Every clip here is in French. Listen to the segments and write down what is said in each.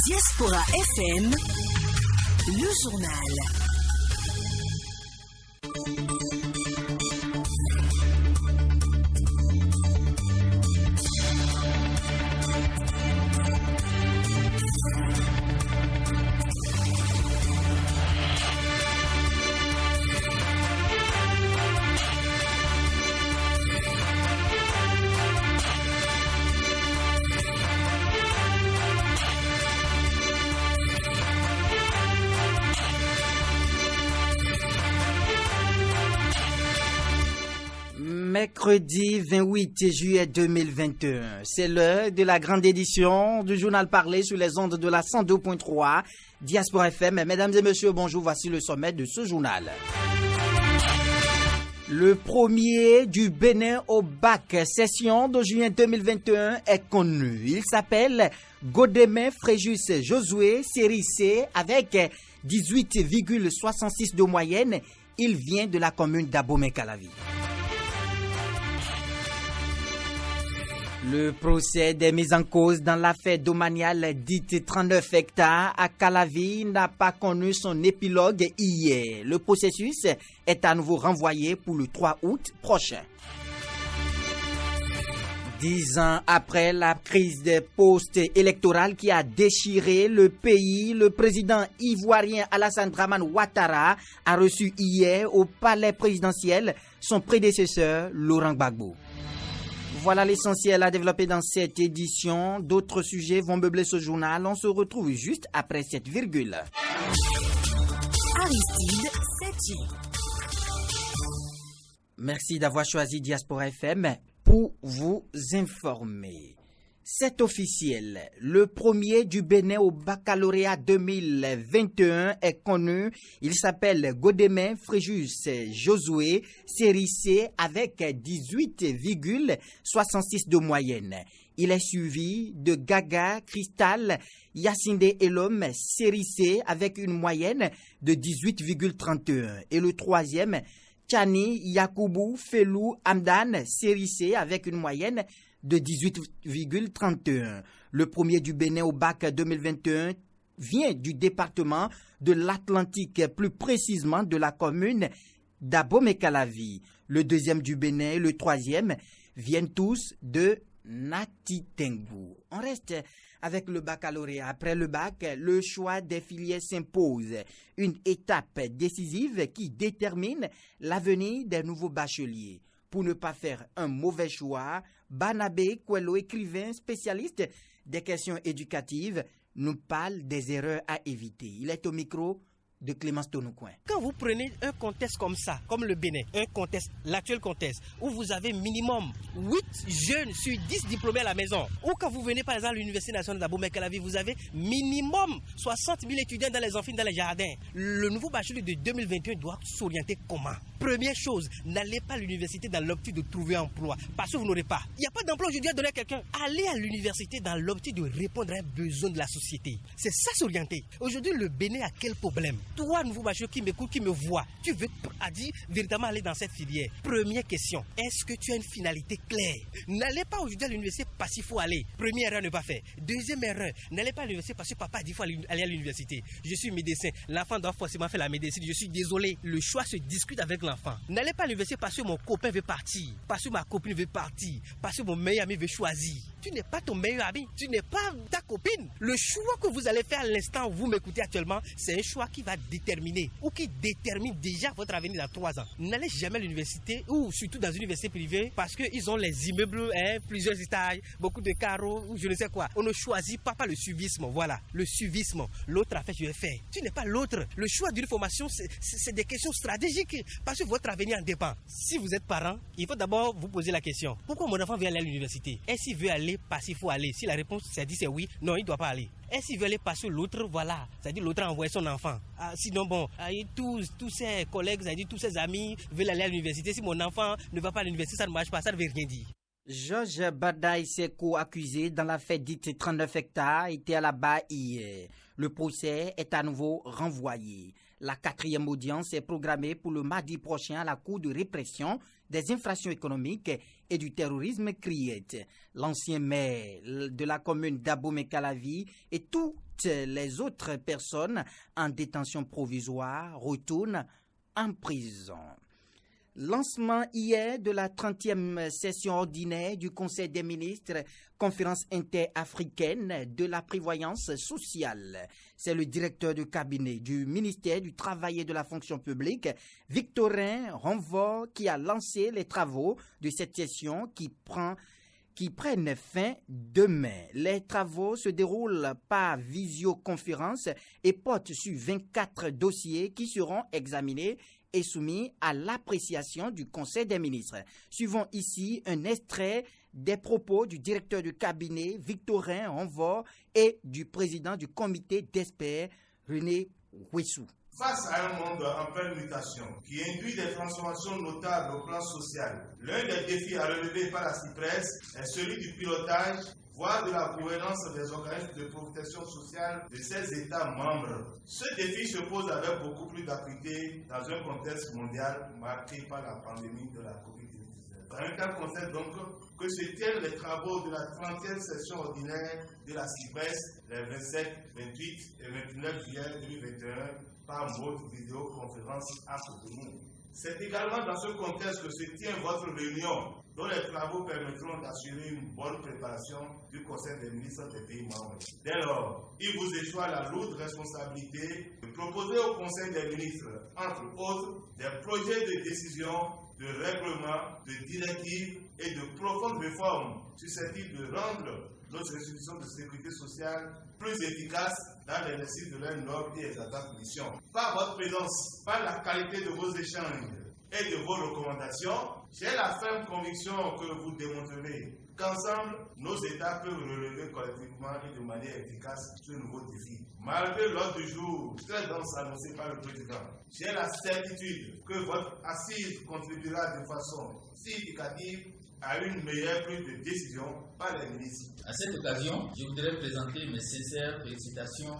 Diaspora FM, le journal. Mercredi 28 juillet 2021, c'est l'heure de la grande édition du journal parlé sur les ondes de la 102.3 Diaspora FM. Mesdames et messieurs, bonjour, voici le sommet de ce journal. Le premier du Bénin au bac session de juin 2021 est connu. Il s'appelle Godemain Fréjus Josué, série C, avec 18,66 de moyenne. Il vient de la commune d'Abomey-Calavi. Le procès des mises en cause dans l'affaire domaniale dite 39 hectares à Calavi n'a pas connu son épilogue hier. Le processus est à nouveau renvoyé pour le 3 août prochain. 10 ans après la crise des postes électorales qui a déchiré le pays, le président ivoirien Alassane Dramane Ouattara a reçu hier au palais présidentiel son prédécesseur Laurent Gbagbo. Voilà l'essentiel à développer dans cette édition. D'autres sujets vont meubler ce journal. On se retrouve juste après cette virgule. Aristide Séti. Merci d'avoir choisi Diaspora FM pour vous informer. C'est officiel. Le premier du Bénin au baccalauréat 2021 est connu. Il s'appelle Godemain Fréjus Josué, série C, avec 18,66 de moyenne. Il est suivi de Gaga Cristal Yacinde Elom, série C, avec une moyenne de 18,31. Et le troisième, Tchani Yakoubou Felou Amdan, série C, avec une moyenne de 18,31. Le premier du Bénin au bac 2021 vient du département de l'Atlantique, plus précisément de la commune d'Abomey-Calavi. Le deuxième du Bénin et le troisième viennent tous de Natitengu. On reste avec le baccalauréat. Après le bac, le choix des filières s'impose. Une étape décisive qui détermine l'avenir des nouveaux bacheliers. Pour ne pas faire un mauvais choix, Banabé Kwelo, écrivain spécialiste des questions éducatives, nous parle des erreurs à éviter. Il est au micro de Clémence Tonoucoin. Quand vous prenez un contexte comme ça, comme le Bénin, l'actuel contexte, où vous avez minimum 8 jeunes sur 10 diplômés à la maison, ou quand vous venez par exemple à l'Université nationale d'Abomey-Calavi, vous avez minimum 60 000 étudiants dans les amphithéâtres, dans les jardins. Le nouveau bachelier de 2021 doit s'orienter comment? Première chose, n'allez pas à l'université dans l'optique de trouver un emploi, parce que vous n'aurez pas. Il n'y a pas d'emploi aujourd'hui à donner à quelqu'un. Allez à l'université dans l'optique de répondre à un besoin de la société. C'est ça s'orienter. Aujourd'hui, le Bénin a quel problème? Toi, nouveau bachelier qui m'écoute, qui me voit, tu veux véritablement aller dans cette filière. Première question, est-ce que tu as une finalité claire? N'allez pas aujourd'hui à l'université parce qu'il faut aller. Première erreur, ne pas faire. Deuxième erreur, n'allez pas à l'université parce que papa dit qu'il faut aller à l'université. Je suis médecin, l'enfant doit forcément faire la médecine. Je suis désolé, le choix se discute avec l'enfant. N'allez pas à l'université parce que mon copain veut partir, parce que ma copine veut partir, parce que mon meilleur ami veut choisir. Tu n'es pas ton meilleur ami, tu n'es pas ta copine. Le choix que vous allez faire à l'instant où vous m'écoutez actuellement, c'est un choix qui va déterminer ou qui détermine déjà votre avenir dans 3 ans. N'allez jamais à l'université ou surtout dans une université privée parce qu'ils ont les immeubles, plusieurs étages, beaucoup de carreaux ou je ne sais quoi. On ne choisit pas le suivisme. Voilà, le suivisme. L'autre affaire, je vais faire. Tu n'es pas l'autre. Le choix d'une formation, c'est des questions stratégiques parce que votre avenir en dépend. Si vous êtes parent, il faut d'abord vous poser la question. Pourquoi mon enfant veut aller à l'université? Est-ce qu'il veut aller parce qu'il faut aller? Si la réponse c'est oui, non, il ne doit pas aller. Est-ce qu'il veut aller passer l'autre? Voilà. C'est-à-dire l'autre a envoyé son enfant. Sinon, bon, tous ses collègues, c'est-à-dire tous ses amis veulent aller à l'université. Si mon enfant ne va pas à l'université, ça ne marche pas, ça ne veut rien dire. Georges Badaï Seko, accusé dans l'affaire dite 39 hectares, était à la barre hier. Le procès est à nouveau renvoyé. La 4e audience est programmée pour le mardi prochain à la Cour de répression des infractions économiques et du terrorisme CRIET. L'ancien maire de la commune d'Abomey-Calavi et toutes les autres personnes en détention provisoire retournent en prison. Lancement hier de la 30e session ordinaire du Conseil des ministres, conférence interafricaine de la prévoyance sociale. C'est le directeur de cabinet du ministère du Travail et de la fonction publique, Victorin Renvort, qui a lancé les travaux de cette session qui prennent fin demain. Les travaux se déroulent par visioconférence et portent sur 24 dossiers qui seront examinés et soumis à l'appréciation du Conseil des ministres. Suivons ici un extrait des propos du directeur du cabinet Victorin Renvort et du président du comité d'experts René Ouessou. Face à un monde en pleine mutation qui induit des transformations notables au plan social, l'un des défis à relever par la CIPRES est celui du pilotage, voire de la gouvernance des organismes de protection sociale de ces États membres. Ce défi se pose avec beaucoup plus d'acuité dans un contexte mondial marqué par la pandémie de la COVID-19. Dans un tel contexte donc que se tiennent les travaux de la 30e session ordinaire de la CIPRES les 27, 28 et 29 juillet 2021 par mode vidéoconférence à Cotonou. C'est également dans ce contexte que se tient votre réunion, dont les travaux permettront d'assurer une bonne préparation du Conseil des ministres des pays membres. Dès lors, il vous échoit la lourde responsabilité de proposer au Conseil des ministres, entre autres, des projets de décision, de règlement, de directives et de profondes réformes susceptibles de rendre nos institutions de sécurité sociale plus efficaces dans l'exercice de leurs normes et exaltantes missions. Par votre présence, par la qualité de vos échanges et de vos recommandations, j'ai la ferme conviction que vous démontrerez qu'ensemble, nos États peuvent relever collectivement et de manière efficace ce nouveau défi. Malgré l'ordre du jour très dense annoncé par le président, j'ai la certitude que votre assise contribuera de façon significative à une meilleure prise de décision par les ministres. À cette occasion, je voudrais présenter mes sincères félicitations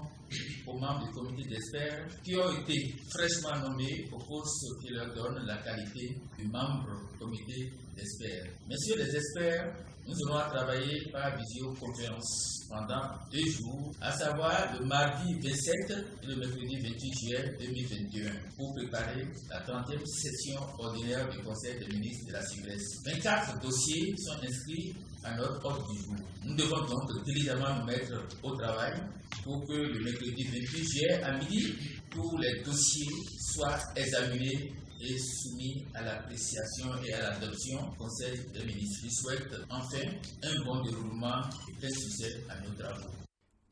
aux membres du comité d'experts qui ont été fraîchement nommés au poste qui leur donne la qualité de membre du comité d'experts. Messieurs les experts, nous allons travailler par visioconférence pendant 2 jours, à savoir le mardi 27 et le mercredi 28 juillet 2021, pour préparer la 30e session ordinaire du Conseil des ministres de la CIPRES. 24 dossiers sont inscrits à notre ordre du jour. Nous devons donc diligemment nous mettre au travail pour que le mercredi 28 juillet à midi, tous les dossiers soient examinés et soumis à l'appréciation et à l'adoption du Conseil des ministres. Je souhaite enfin un bon déroulement et plein succès à nos travaux.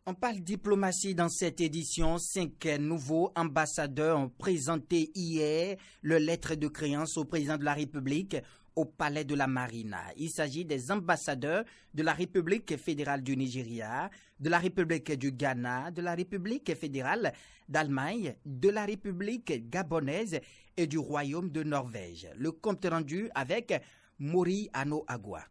On parle diplomatie dans cette édition. 5 nouveaux ambassadeurs ont présenté hier leur lettre de créance au président de la République au Palais de la Marina. Il s'agit des ambassadeurs de la République fédérale du Nigeria, de la République du Ghana, de la République fédérale d'Allemagne, de la République gabonaise et du Royaume de Norvège. Le compte rendu avec Mori Ano Agua.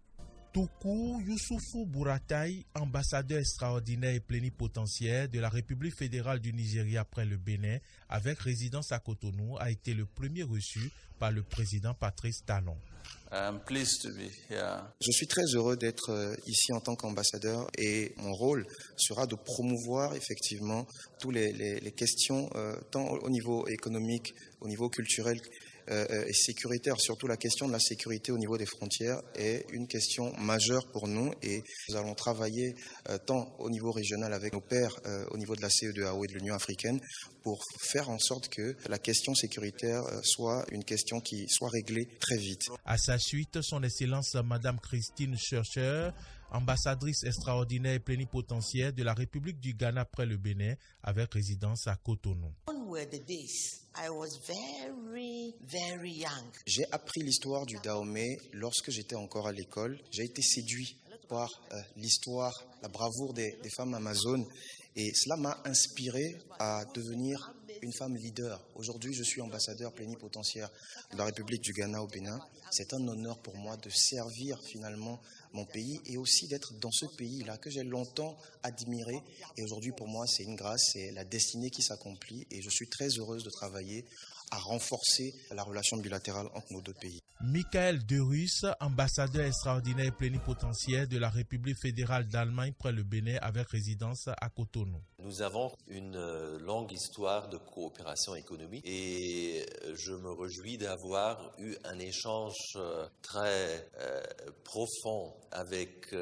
Toukou Youssoufou Bourataï, ambassadeur extraordinaire et plénipotentiaire de la République fédérale du Nigeria après le Bénin, avec résidence à Cotonou, a été le premier reçu par le président Patrice Talon. Je suis très heureux d'être ici en tant qu'ambassadeur et mon rôle sera de promouvoir effectivement toutes les questions tant au niveau économique, au niveau culturel et sécuritaire. Surtout la question de la sécurité au niveau des frontières est une question majeure pour nous et nous allons travailler tant au niveau régional avec nos pairs au niveau de la CEDEAO et de l'Union africaine pour faire en sorte que la question sécuritaire soit une question qui soit réglée très vite. À sa suite, son Excellence Madame Christine Schurcher, ambassadrice extraordinaire et plénipotentiaire de la République du Ghana après le Bénin, avec résidence à Cotonou. J'ai appris l'histoire du Dahomey lorsque j'étais encore à l'école. J'ai été séduit par l'histoire, la bravoure des femmes amazones et cela m'a inspiré à devenir une femme leader. Aujourd'hui, je suis ambassadeur plénipotentiaire de la République du Ghana au Bénin. C'est un honneur pour moi de servir finalement mon pays et aussi d'être dans ce pays-là que j'ai longtemps admiré. Et aujourd'hui, pour moi, c'est une grâce, c'est la destinée qui s'accomplit et je suis très heureuse de travailler à renforcer la relation bilatérale entre nos deux pays. Michael Derus, ambassadeur extraordinaire et plénipotentiaire de la République fédérale d'Allemagne près le Bénin avec résidence à Cotonou. Nous avons une longue histoire de coopération économique et je me réjouis d'avoir eu un échange très profond avec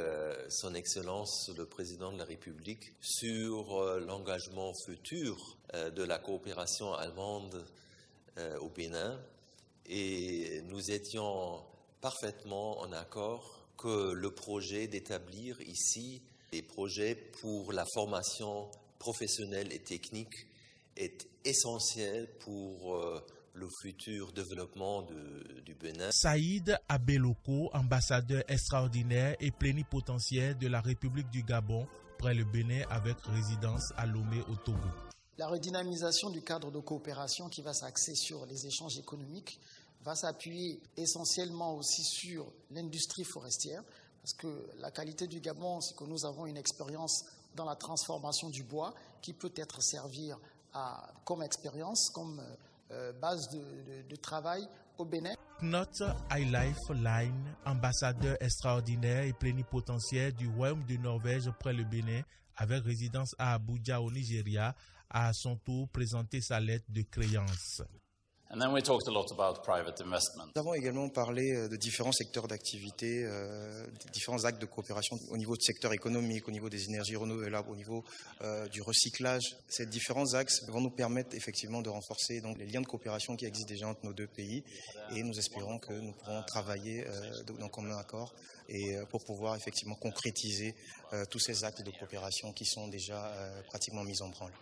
son Excellence le Président de la République sur l'engagement futur de la coopération allemande au Bénin. Et nous étions parfaitement en accord que le projet d'établir ici des projets pour la formation professionnelle et technique est essentiel pour le futur développement du Bénin. Saïd Abeloko, ambassadeur extraordinaire et plénipotentiaire de la République du Gabon près le Bénin avec résidence à Lomé au Togo. La redynamisation du cadre de coopération qui va s'axer sur les échanges économiques va s'appuyer essentiellement aussi sur l'industrie forestière, parce que la qualité du Gabon, c'est que nous avons une expérience dans la transformation du bois qui peut être servir comme expérience, comme base de travail au Bénin. Knut Eiliflein, ambassadeur extraordinaire et plénipotentiaire du Royaume de Norvège près le Bénin, avec résidence à Abuja au Nigeria, a à son tour présenté sa lettre de créance. Nous avons également parlé de différents secteurs d'activité, différents actes de coopération au niveau du secteur économique, au niveau des énergies renouvelables, au niveau du recyclage. Ces différents axes vont nous permettre effectivement de renforcer donc, les liens de coopération qui existent déjà entre nos deux pays et nous espérons que nous pourrons travailler dans commun accord et pour pouvoir effectivement concrétiser tous ces actes de coopération qui sont déjà pratiquement mis en branle.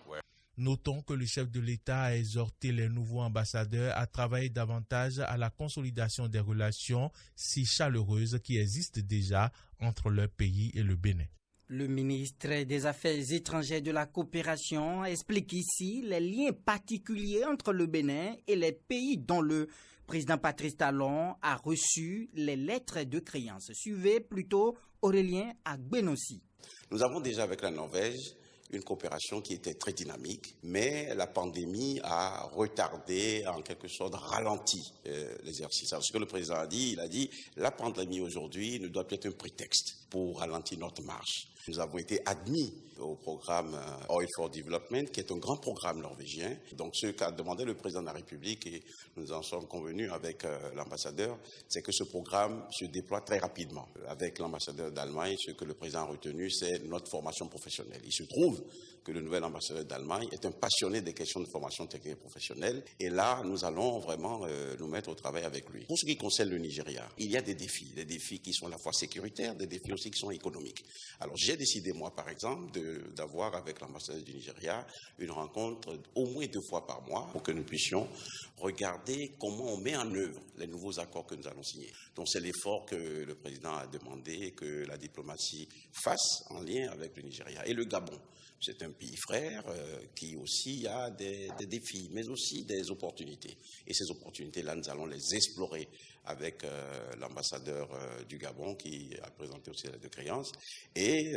Notons que le chef de l'État a exhorté les nouveaux ambassadeurs à travailler davantage à la consolidation des relations si chaleureuses qui existent déjà entre leur pays et le Bénin. Le ministre des Affaires étrangères de la coopération explique ici les liens particuliers entre le Bénin et les pays dont le président Patrice Talon a reçu les lettres de créance. Suivez plutôt Aurélien Agbenossi. Nous avons déjà avec la Norvège une coopération qui était très dynamique, mais la pandémie a retardé, en quelque sorte, ralenti l'exercice. Alors, ce que le président a dit, il a dit la pandémie aujourd'hui ne doit plus être un prétexte pour ralentir notre marche. Nous avons été admis au programme Oil for Development, qui est un grand programme norvégien. Donc, ce qu'a demandé le président de la République, et nous en sommes convenus avec l'ambassadeur, c'est que ce programme se déploie très rapidement. Avec l'ambassadeur d'Allemagne, ce que le président a retenu, c'est notre formation professionnelle. Il se trouve que le nouvel ambassadeur d'Allemagne est un passionné des questions de formation technique et professionnelle. Et là, nous allons vraiment nous mettre au travail avec lui. Pour ce qui concerne le Nigeria, il y a des défis qui sont à la fois sécuritaires, des défis aussi qui sont économiques. Alors, j'ai décidé, moi, par exemple, d'avoir avec l'ambassadeur du Nigeria une rencontre au moins 2 fois par mois pour que nous puissions regarder comment on met en œuvre les nouveaux accords que nous allons signer. Donc, c'est l'effort que le président a demandé que la diplomatie fasse en lien avec le Nigeria. Et le Gabon, c'est un pays frère qui aussi a des défis, mais aussi des opportunités. Et ces opportunités-là, nous allons les explorer avec l'ambassadeur du Gabon qui a présenté aussi la lettre de créance. Et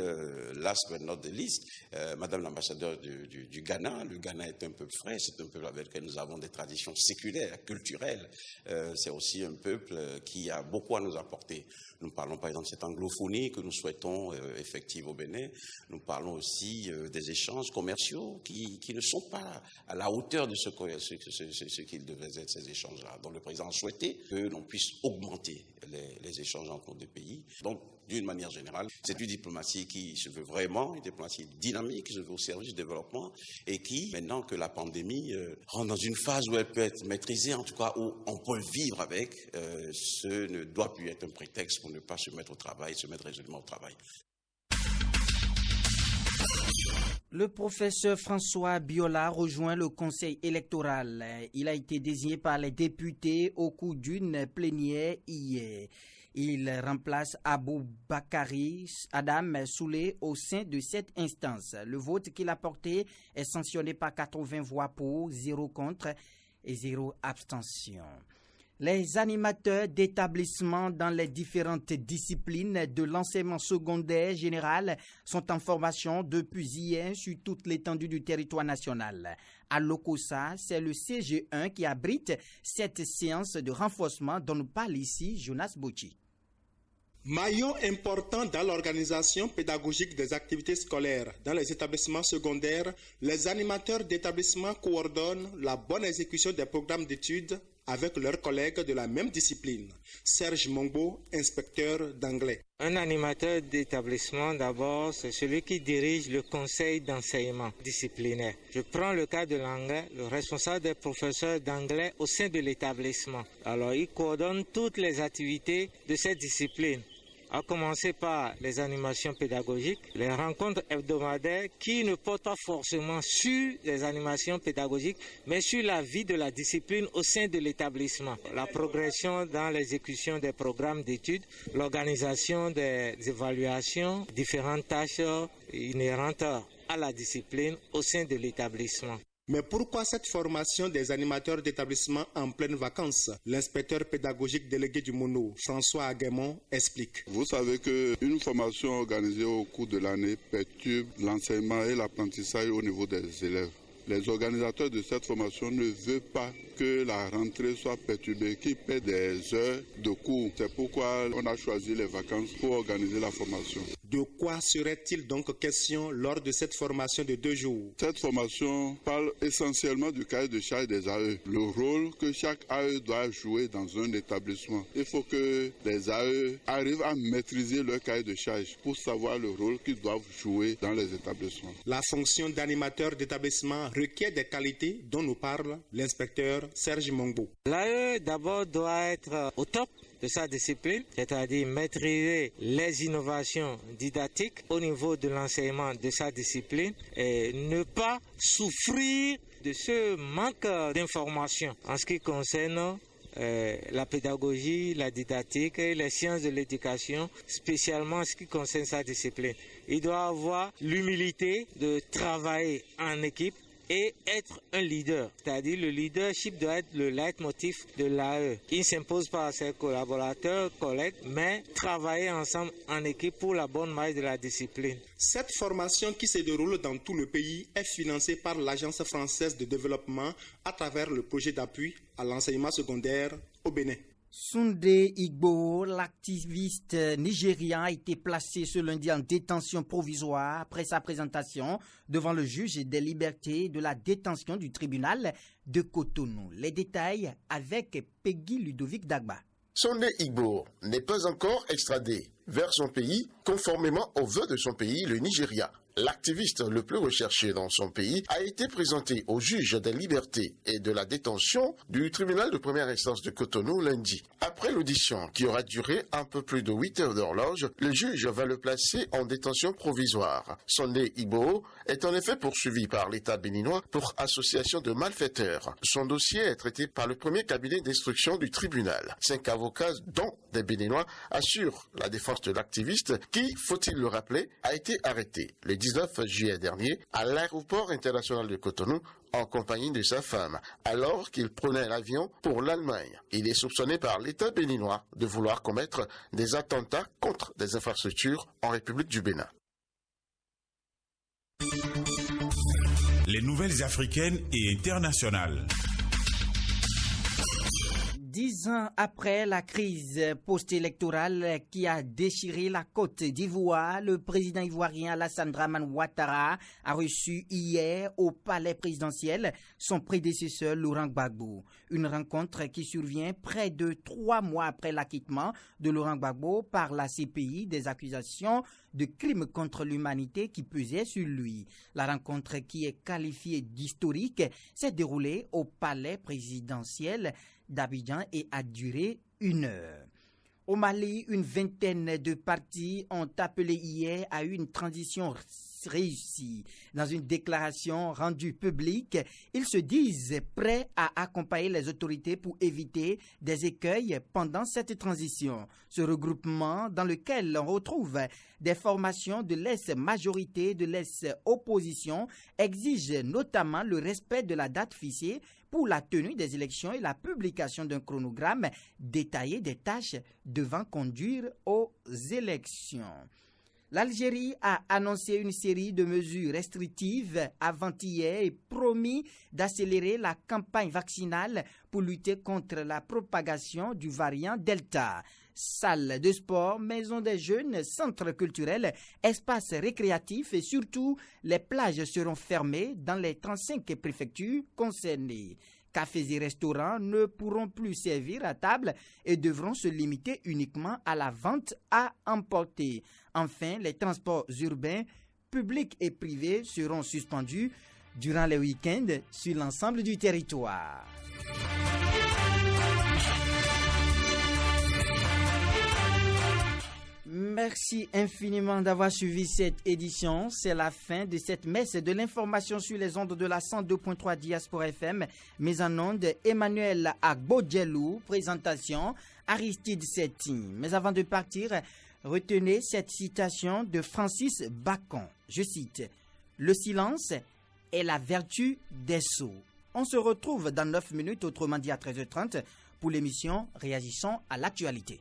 last but not the least, Madame l'ambassadeur du Ghana. Le Ghana est un peuple frais, c'est un peuple avec lequel nous avons des traditions séculaires, culturelles. C'est aussi un peuple qui a beaucoup à nous apporter. Nous parlons par exemple de cette anglophonie que nous souhaitons effective au Bénin. Nous parlons aussi des échanges commerciaux qui ne sont pas à la hauteur de ce qu'ils devaient être, ces échanges-là. Donc le président a souhaité que l'on puisse augmenter les échanges entre nos deux pays. Donc, d'une manière générale, c'est une diplomatie qui se veut vraiment, une diplomatie dynamique, qui se veut au service du développement et qui, maintenant que la pandémie rentre dans une phase où elle peut être maîtrisée, en tout cas où on peut vivre avec, ce ne doit plus être un prétexte pour ne pas se mettre au travail, se mettre résolument au travail. Le professeur François Biola rejoint le conseil électoral. Il a été désigné par les députés au cours d'une plénière hier. Il remplace Aboubakari Adam Soulé au sein de cette instance. Le vote qu'il a porté est sanctionné par 80 voix pour, 0 contre et 0 abstention. Les animateurs d'établissements dans les différentes disciplines de l'enseignement secondaire général sont en formation depuis hier sur toute l'étendue du territoire national. À Lokossa, c'est le CG1 qui abrite cette séance de renforcement dont nous parle ici Jonas Bouchi. Maillon important dans l'organisation pédagogique des activités scolaires dans les établissements secondaires, les animateurs d'établissements coordonnent la bonne exécution des programmes d'études avec leurs collègues de la même discipline. Serge Mongbo, inspecteur d'anglais. Un animateur d'établissement, d'abord, c'est celui qui dirige le conseil d'enseignement disciplinaire. Je prends le cas de l'anglais, le responsable des professeurs d'anglais au sein de l'établissement. Alors, il coordonne toutes les activités de cette discipline, à commencer par les animations pédagogiques, les rencontres hebdomadaires qui ne portent pas forcément sur les animations pédagogiques, mais sur la vie de la discipline au sein de l'établissement. La progression dans l'exécution des programmes d'études, l'organisation des évaluations, différentes tâches inhérentes à la discipline au sein de l'établissement. Mais pourquoi cette formation des animateurs d'établissement en pleines vacances? L'inspecteur pédagogique délégué du MONO, François Aguemont, explique. Vous savez qu'une formation organisée au cours de l'année perturbe l'enseignement et l'apprentissage au niveau des élèves. Les organisateurs de cette formation ne veulent pas que la rentrée soit perturbée, qu'ils paient des heures de cours. C'est pourquoi on a choisi les vacances pour organiser la formation. De quoi serait-il donc question lors de cette formation de 2 jours? Cette formation parle essentiellement du cahier de charge des AE, le rôle que chaque AE doit jouer dans un établissement. Il faut que les AE arrivent à maîtriser leur cahier de charge pour savoir le rôle qu'ils doivent jouer dans les établissements. La fonction d'animateur d'établissement requiert des qualités dont nous parle l'inspecteur Serge Mongbo. L'AE d'abord doit être au top de sa discipline, c'est-à-dire maîtriser les innovations didactiques au niveau de l'enseignement de sa discipline et ne pas souffrir de ce manque d'informations en ce qui concerne la pédagogie, la didactique et les sciences de l'éducation, spécialement en ce qui concerne sa discipline. Il doit avoir l'humilité de travailler en équipe et être un leader, c'est-à-dire le leadership doit être le leitmotiv de l'AE. Il ne s'impose pas à ses collaborateurs, collègues, mais travailler ensemble en équipe pour la bonne marche de la discipline. Cette formation qui se déroule dans tout le pays est financée par l'Agence française de développement à travers le projet d'appui à l'enseignement secondaire au Bénin. Sunday Igbo, l'activiste nigérian, a été placé ce lundi en détention provisoire après sa présentation devant le juge des libertés de la détention du tribunal de Cotonou. Les détails avec Peggy Ludovic Dagba. Sunday Igbo n'est pas encore extradé vers son pays conformément aux vœux de son pays, le Nigeria. L'activiste le plus recherché dans son pays a été présenté au juge des libertés et de la détention du tribunal de première instance de Cotonou lundi. Après l'audition qui aura duré un peu plus de 8 heures d'horloge, le juge va le placer en détention provisoire. Sunday Igbo est en effet poursuivi par l'État béninois pour association de malfaiteurs. Son dossier est traité par le premier cabinet d'instruction du tribunal. 5 avocats, dont des Béninois, assurent la défense de l'activiste qui, faut-il le rappeler, a été arrêté le 19 juillet dernier à l'aéroport international de Cotonou en compagnie de sa femme, alors qu'il prenait l'avion pour l'Allemagne. Il est soupçonné par l'État béninois de vouloir commettre des attentats contre des infrastructures en République du Bénin. Les nouvelles africaines et internationales. 10 ans après la crise post-électorale qui a déchiré la Côte d'Ivoire, le président ivoirien Alassane Dramane Ouattara a reçu hier au palais présidentiel son prédécesseur Laurent Gbagbo. Une rencontre qui survient près de 3 mois après l'acquittement de Laurent Gbagbo par la CPI des accusations de crimes contre l'humanité qui pesaient sur lui. La rencontre, qui est qualifiée d'historique, s'est déroulée au palais présidentiel d'Abidjan et a duré 1 heure. Au Mali, une vingtaine de partis ont appelé hier à une transition réussie. Dans une déclaration rendue publique, ils se disent prêts à accompagner les autorités pour éviter des écueils pendant cette transition. Ce regroupement dans lequel on retrouve des formations de l'ex-majorité, de l'ex-opposition, exige notamment le respect de la date fixée pour la tenue des élections et la publication d'un chronogramme détaillé des tâches devant conduire aux élections. L'Algérie a annoncé une série de mesures restrictives avant-hier et promis d'accélérer la campagne vaccinale pour lutter contre la propagation du variant Delta. Salles de sport, maisons des jeunes, centres culturels, espaces récréatifs et surtout les plages seront fermées dans les 35 préfectures concernées. Cafés et restaurants ne pourront plus servir à table et devront se limiter uniquement à la vente à emporter. Enfin, les transports urbains, publics et privés seront suspendus durant les week-ends sur l'ensemble du territoire. Merci infiniment d'avoir suivi cette édition. C'est la fin de cette messe de l'information sur les ondes de la 102.3 Diaspora FM. Mise en onde, Emmanuel Agbodjelou. Présentation, Aristide Setting. Mais avant de partir, retenez cette citation de Francis Bacon. Je cite, « Le silence est la vertu des sots ». On se retrouve dans 9 minutes, autrement dit à 13h30, pour l'émission Réagissons à l'actualité.